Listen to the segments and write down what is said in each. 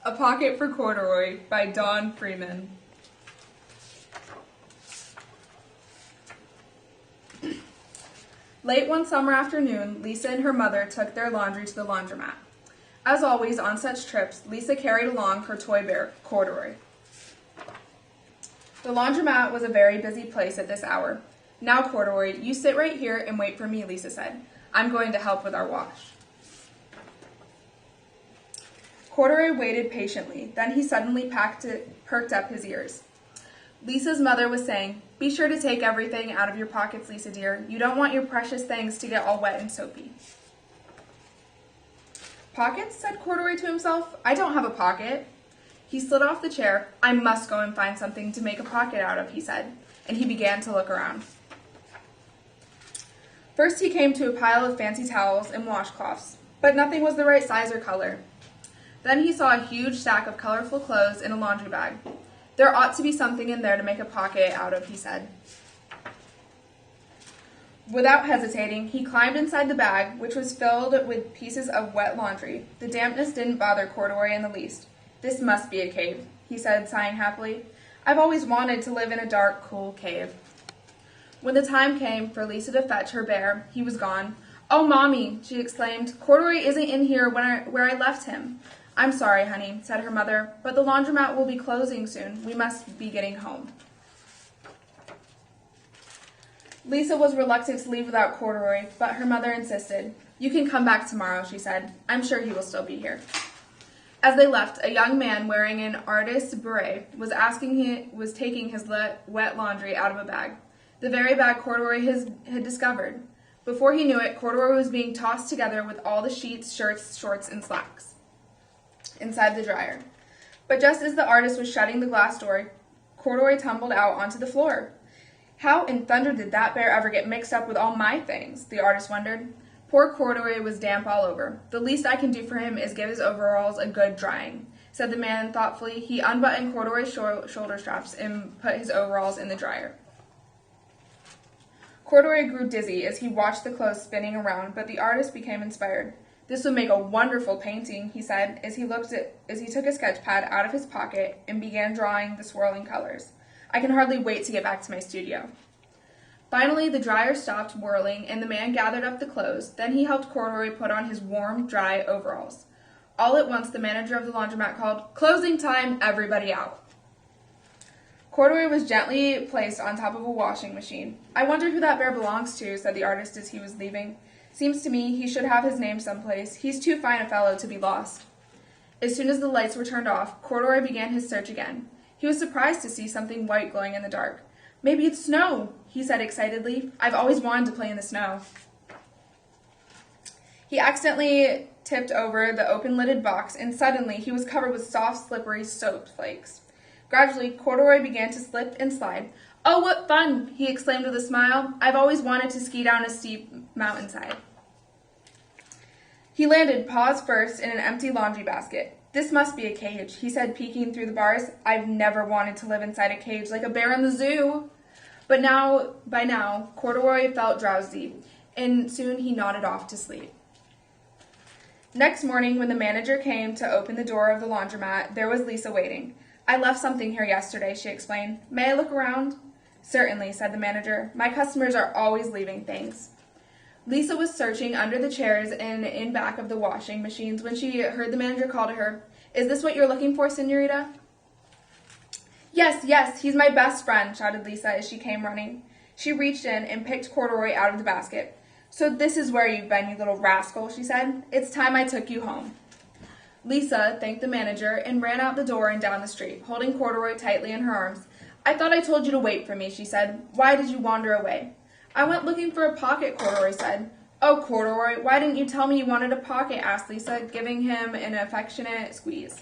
A Pocket for Corduroy by Dawn Freeman. Late one summer afternoon, Lisa and her mother took their laundry to the laundromat. As always on such trips, Lisa carried along her toy bear, Corduroy. The laundromat was a very busy place at this hour. "Now, Corduroy, you sit right here and wait for me," Lisa said. "I'm going to help with our wash." Corduroy waited patiently. Then he suddenly perked up his ears. Lisa's mother was saying, "Be sure to take everything out of your pockets, Lisa dear. You don't want your precious things to get all wet and soapy." "Pockets?" said Corduroy to himself. "I don't have a pocket." He slid off the chair. "I must go and find something to make a pocket out of," he said, and he began to look around. First he came to a pile of fancy towels and washcloths, but nothing was the right size or color. Then he saw a huge stack of colorful clothes in a laundry bag. "There ought to be something in there to make a pocket out of," he said. Without hesitating, he climbed inside the bag, which was filled with pieces of wet laundry. The dampness didn't bother Corduroy in the least. "This must be a cave," he said, sighing happily. "I've always wanted to live in a dark, cool cave." When the time came for Lisa to fetch her bear, he was gone. "Oh, Mommy," she exclaimed, "Corduroy isn't in here where I left him." "I'm sorry, honey," said her mother, "but the laundromat will be closing soon. We must be getting home." Lisa was reluctant to leave without Corduroy, but her mother insisted. "You can come back tomorrow," she said. "I'm sure he will still be here." As they left, a young man wearing an artist's beret was taking his wet laundry out of a bag, the very bag Corduroy had discovered. Before he knew it, Corduroy was being tossed together with all the sheets, shirts, shorts, and slacks inside the dryer. But just as the artist was shutting the glass door, Corduroy tumbled out onto the floor. "How in thunder did that bear ever get mixed up with all my things?" the artist wondered. "Poor Corduroy was damp all over. The least I can do for him is give his overalls a good drying," said the man thoughtfully. He unbuttoned Corduroy's shoulder straps and put his overalls in the dryer. Corduroy grew dizzy as he watched the clothes spinning around, but the artist became inspired. "This would make a wonderful painting," he said, as he took a sketch pad out of his pocket and began drawing the swirling colors. "I can hardly wait to get back to my studio." Finally, the dryer stopped whirling, and the man gathered up the clothes. Then he helped Corduroy put on his warm, dry overalls. All at once, the manager of the laundromat called, "Closing time, everybody out." Corduroy was gently placed on top of a washing machine. "I wonder who that bear belongs to," said the artist as he was leaving. "Seems to me he should have his name someplace. He's too fine a fellow to be lost." As soon as the lights were turned off, Corduroy began his search again. He was surprised to see something white glowing in the dark. "Maybe it's snow," he said excitedly. "I've always wanted to play in the snow." He accidentally tipped over the open-lidded box, and suddenly he was covered with soft, slippery soap flakes. Gradually, Corduroy began to slip and slide. "Oh, what fun!" he exclaimed with a smile. "I've always wanted to ski down a steep mountainside." He landed, paws first, in an empty laundry basket. "This must be a cage," he said, peeking through the bars. "I've never wanted to live inside a cage like a bear in the zoo." But by now, Corduroy felt drowsy, and soon he nodded off to sleep. Next morning, when the manager came to open the door of the laundromat, there was Lisa waiting. "I left something here yesterday," she explained. "May I look around?" "Certainly," said the manager. "My customers are always leaving things." Lisa was searching under the chairs and in back of the washing machines when she heard the manager call to her. "Is this what you're looking for, senorita?" Yes, he's my best friend," shouted Lisa as she came running. She reached in and picked Corduroy out of the basket. "So this is where you've been, you little rascal," she said. "It's time I took you home." Lisa thanked the manager and ran out the door and down the street, holding Corduroy tightly in her arms. "I thought I told you to wait for me," she said. "Why did you wander away?" "I went looking for a pocket," Corduroy said. "Oh, Corduroy, why didn't you tell me you wanted a pocket?" asked Lisa, giving him an affectionate squeeze.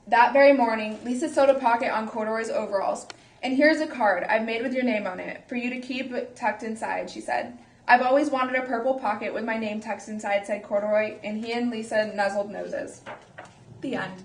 That very morning, Lisa sewed a pocket on Corduroy's overalls. "And here's a card I've made with your name on it, for you to keep tucked inside," she said. "I've always wanted a purple pocket with my name tucked inside," said Corduroy, and he and Lisa nuzzled noses. The end.